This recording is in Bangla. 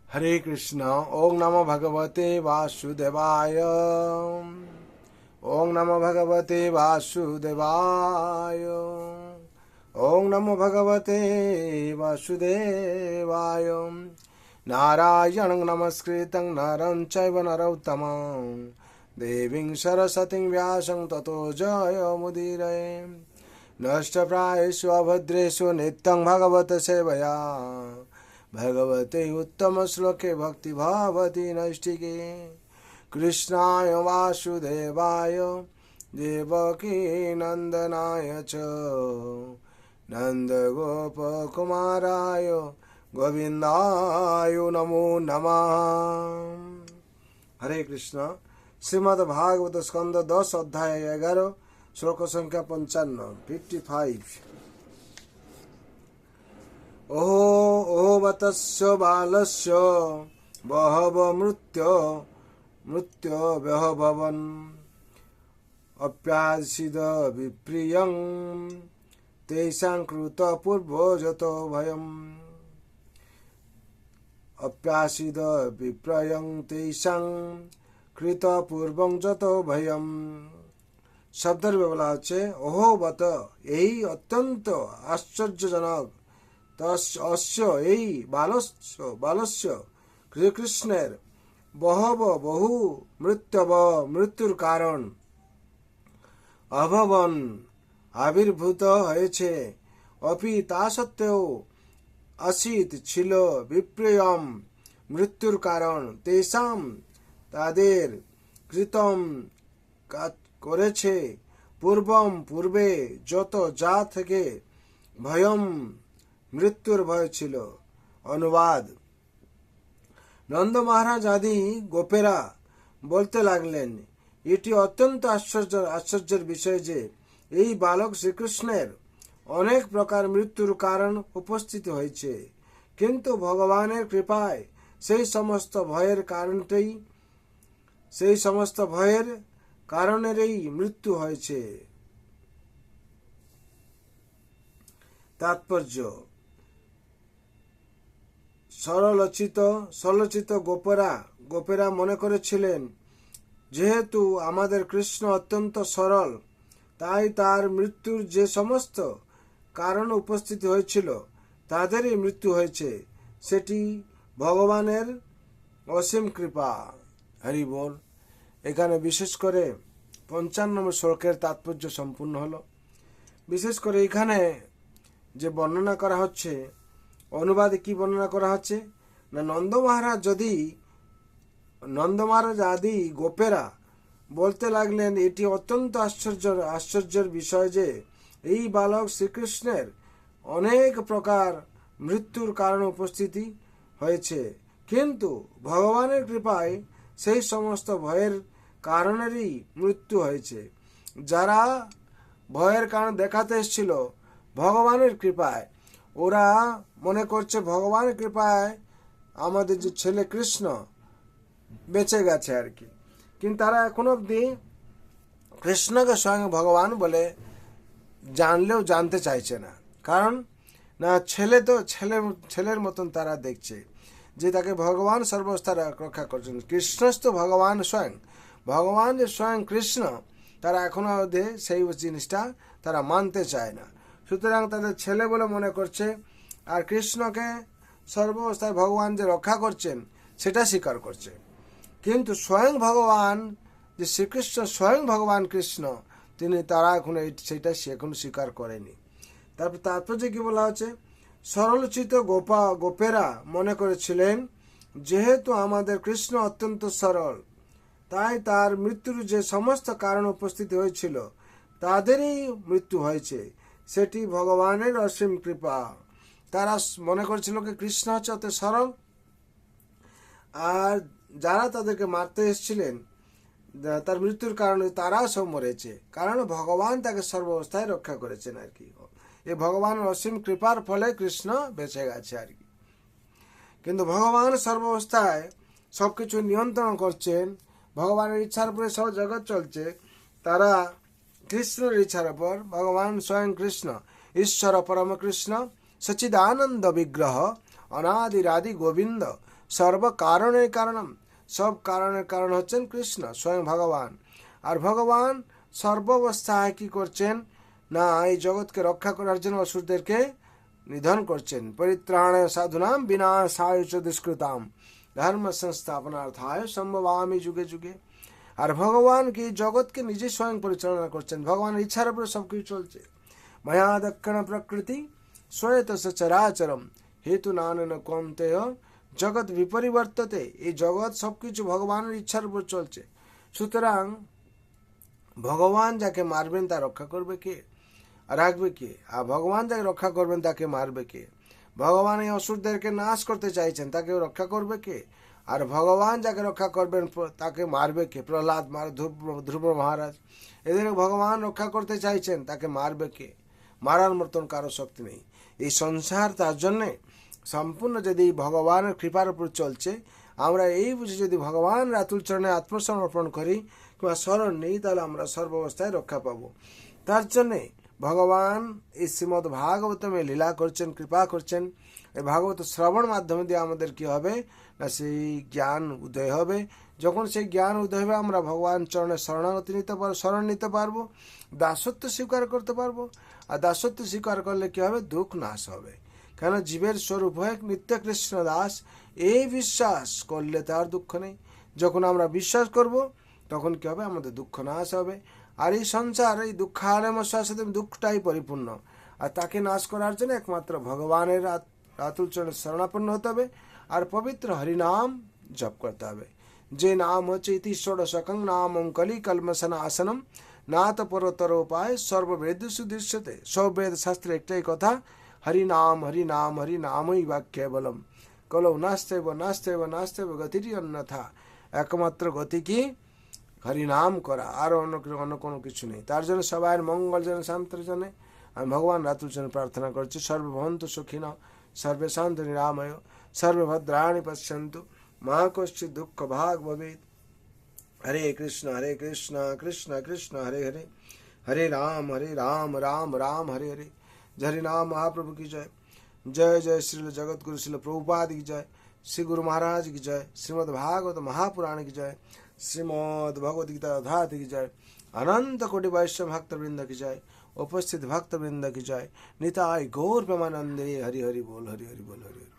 हरे कृष्ण। ओम नमो भगवते वासुदेवाय। ओम नमो भगवते वासुदेवाय। ओम नमो भगवते वासुदेवाय। नारायणं नमस्कृतं नरं चैव नरोत्तमं देवीं सरस्वतीं व्यासं ततो जयमुदीरये। नष्टप्रायेषु अभद्रेषु नित्यं भगवत सेवया भगवते उत्तम श्लोके भक्ति भवति नैष्टिके। कृष्णाय वासुदेवाय देवकी नंदनाय च नंदगोपकुमाराय गोविंदाय नमो नमः। हरे कृष्ण। श्रीमद् भागवत स्कंद 10 अध्याय 11 श्लोक संख्या 55। ओहो वतस्य बालस्य बहव मृत्यो भवन् अप्यासीद विप्रियं तेषां कृत पूर्वजतो भयम्। अप्यासीद विप्रियं तेषां कृत पूर्वं যতো ভয়ম। শব্দের বলা হচ্ছে অহোবত, এই অত্যন্ত আশ্চর্যজনক, অশ্য এই বালস্য শ্রীকৃষ্ণের বহু মৃত্যুর কারণ অভবন আবির্ভূত হয়েছে। অপি তা সত্ত্বেও অসিত ছিল বিপ্রিয়ম মৃত্যুর কারণ তেষাম তাদের কৃতম করেছে পূর্বে যত যা থেকে ভয়ম মৃত্যুর ভয় ছিল। অনুবাদ। নন্দ মহারাজ আদি গোপেরা বলতে লাগলেন, এটি অত্যন্ত আশ্চর্যের বিষয় যে এই বালক শ্রীকৃষ্ণের অনেক প্রকার মৃত্যুর কারণ উপস্থিত হয়েছে, কিন্তু ভগবানের কৃপায় সেই সমস্ত ভয়ের কারণেরই মৃত্যু হয়েছে। তাৎপর্য। সরলচিত গোপেরা মনে করেছিলেন, যেহেতু আমাদের কৃষ্ণ অত্যন্ত সরল, তাই তার মৃত্যুর যে সমস্ত কারণ উপস্থিত হয়েছিল তাদেরই মৃত্যু হয়েছে, সেটি ভগবানের অসীম কৃপা। হরি বল। এখানে বিশেষ করে 55 শ্লোকের তাৎপর্য সম্পূর্ণ হলো। বিশেষ করে এখানে যে বর্ণনা করা হচ্ছে, অনুবাদে কি বর্ণনা করা হচ্ছে না, নন্দ মহারাজ আদি গোপেরা বলতে লাগলেন, এটি অত্যন্ত আশ্চর্যের বিষয় যে এই বালক শ্রীকৃষ্ণের অনেক প্রকার মৃত্যুর কারণ উপস্থিতি হয়েছে, কিন্তু ভগবানের কৃপায় সেই সমস্ত ভয়ের কারণেরই মৃত্যু হয়েছে। যারা ভয়ের কারণ দেখাতে এসেছিল ভগবানের কৃপায়, ওরা মনে করছে ভগবানের কৃপায় আমাদের যে ছেলে কৃষ্ণ বেঁচে গেছে আর কি, কিন্তু তারা এখনো অব্দি কৃষ্ণকে স্বয়ং ভগবান বলে জানলেও জানতে চাইছে না। কারণ না, ছেলের মতন তারা দেখছে যে তাকে ভগবান সর্বস্থা রক্ষা করছেন। কৃষ্ণস্থ ভগবান স্বয়ং, ভগবান যে স্বয়ং কৃষ্ণ, তারা এখনো অবধি সেই জিনিসটা তারা মানতে চায় না। সুতরাং তাদের ছেলে বলে মনে করছে, আর কৃষ্ণকে সর্বাবস্থায় ভগবান যে রক্ষা করছেন সেটা স্বীকার করছে। কিন্তু স্বয়ং ভগবান যে শ্রীকৃষ্ণ, স্বয়ং ভগবান কৃষ্ণ, তারা এখন সেটা এখন স্বীকার করেনি। তারপর তাৎপর্য কি বলা হচ্ছে, সরলচিত গোপেরা মনে করেছিলেন, যেহেতু আমাদের কৃষ্ণ অত্যন্ত সরল, তাই তার মৃত্যুর যে সমস্ত কারণ উপস্থিত হয়েছিল তাদেরই মৃত্যু হয়েছে, সেটি ভগবানের অসীম কৃপা। তারা মনে করেছিল কি কৃষ্ণ হচ্ছে অত সরল, আর যারা তাদেরকে মারতে এসেছিলেন তার মৃত্যুর কারণে তারাও সব মরেছে, কারণ ভগবান তাকে সর্বাবস্থায় রক্ষা করেছেন আর কি। এই ভগবানের অসীম কৃপার ফলে কৃষ্ণ বেঁচে গেছে আর কি। কিন্তু ভগবান সর্বাবস্থায় সবকিছু নিয়ন্ত্রণ করছেন, ভগবানের ইচ্ছার উপরে সব জগৎ চলছে। তারা কৃষ্ণের ইচ্ছার উপর, ভগবান স্বয়ং কৃষ্ণ ঈশ্বর পরম কৃষ্ণ সচিদানন্দ বিগ্রহ অনাদিরাদি গোবিন্দ সর্ব কারণের কারণম, সব কারণের কারণ হচ্ছেন কৃষ্ণ স্বয়ং ভগবান। আর ভগবান সর্বাবস্থায় কি করছেন না, এই জগৎকে রক্ষা করার জন্য অসুরদেরকে নিধন করছেন। পরিত্রাণায় সাধুনাম বিনাশায় চ দুষ্কৃতাম ধর্ম সংস্থাপনার্থায় সম্ভবামি যুগে যুগে। আর ভগবান কি জগৎকে নিজে স্বয়ং পরিচালনা করছেন, ভগবানের ইচ্ছার উপরে সবকিছু চলছে। মায়া দক্ষিণ প্রকৃতি শ্বেত চরাচরম হেতু নানন কন্তেয় জগৎ বিপরিবর্ততে, এই জগৎ সবকিছু ভগবানের ইচ্ছার উপর চলছে। সুতরাং ভগবান যাকে মারবেন তা রক্ষা করবে কে, রাখবে কে? আর ভগবান যাকে রক্ষা করবেন তাকে মারবে কে? ভগবান এই অসুরদেরকে নাশ করতে চাইছেন, তাকে রক্ষা করবে কে? আর ভগবান যাকে রক্ষা করবেন তাকে মারবে কে? প্রহ্লাদ, ধ্রুব মহারাজ, এদের ভগবান রক্ষা করতে চাইছেন, তাকে মারবে কে? মারার মতন কারো শক্তি নেই। এই সংসার তার জন্যে সম্পূর্ণ যদি ভগবানের কৃপার উপর চলছে, আমরা এই বুঝে যদি ভগবান রাতুল চরণে আত্মসমর্পণ করি কিংবা স্মরণ নেই, তাহলে আমরা সর্বাবস্থায় রক্ষা পাবো। তার জন্যে ভগবান এই শ্রীমদ ভাগবতমে লীলা করছেন, কৃপা করছেন। এই ভাগবত শ্রবণ মাধ্যমে দিয়ে আমাদের কি হবে না, সেই জ্ঞান উদয় হবে। যখন সেই জ্ঞান উদয় হবে, আমরা ভগবান চরণে শরণাগতি নিতে পারবো, শরণ নিতে পারবো, দাসত্ব স্বীকার করতে পারবো। আর দাসত্ব স্বীকার করলে কি হবে, দুঃখ নাশ হবে। কেন জীবের স্বরূপ হয় নিত্য কৃষ্ণ দাস, এই বিশ্বাস করলে তার দুঃখ নেই। যখন আমরা বিশ্বাস করব তখন কি হবে, আমাদের দুঃখ নাশ হবে। আর এই সংসার এই দুঃখালয়মশাসতে দুঃখটাই পরিপূর্ণ। আর তাকে নাশ করার জন্য একমাত্র ভগবানের রাতুল চরণে শরণাপন্ন হতে হবে আর পবিত্র হরিনাম জপ করতে হবে। যে নাম হচ্ছে ইতি ষোড়শকং নামং কলি কলমসন আসনম নাত পরতর উপায় সর্ববেদ সুদৃশ্যতে। সব বেদ শাস্ত্রে একটাই কথা, হরিনাম হরিনাম হরিনামই বা কেবলম কলৌ নাস্তেব নাস্তেব নাস্তেব গতিটি অন্যথা। একমাত্র গতি কি হরিনাম করা, আর অন্য কোনো কিছু নেই। তার জন্য সবাইয়ের মঙ্গল জন্য শান্তির জন্য আমি ভগবান রাতুল জন্য প্রার্থনা করছি। সর্বভবন্তু সুখিন সর্বে শান্ত নিরাময় সর্বভদ্রাণি পশ্যন্তু মা কশ্চিৎ দুঃখ ভাগ ভবেৎ। হরে কৃষ্ণ কৃষ্ণ কৃষ্ণ হরে হরে, হরে রাম রাম রাম হরে হরে। हरि नाम महाप्रभु की जय। जय जय श्रील जगत गुरु श्रील प्रभुपाद की जय। श्री गुरु महाराज की जय। श्रीमद् भागवत महापुराण की जय। श्रीमद् भगवद गीता अधात की जय। अनंत कोटि वैष्णव भक्त वृंद की जय। उपस्थित भक्त वृंद की जय। निताय गौर प्रेमानंदे। हरि हरि बोल हरि हरि बोल हरि हरि।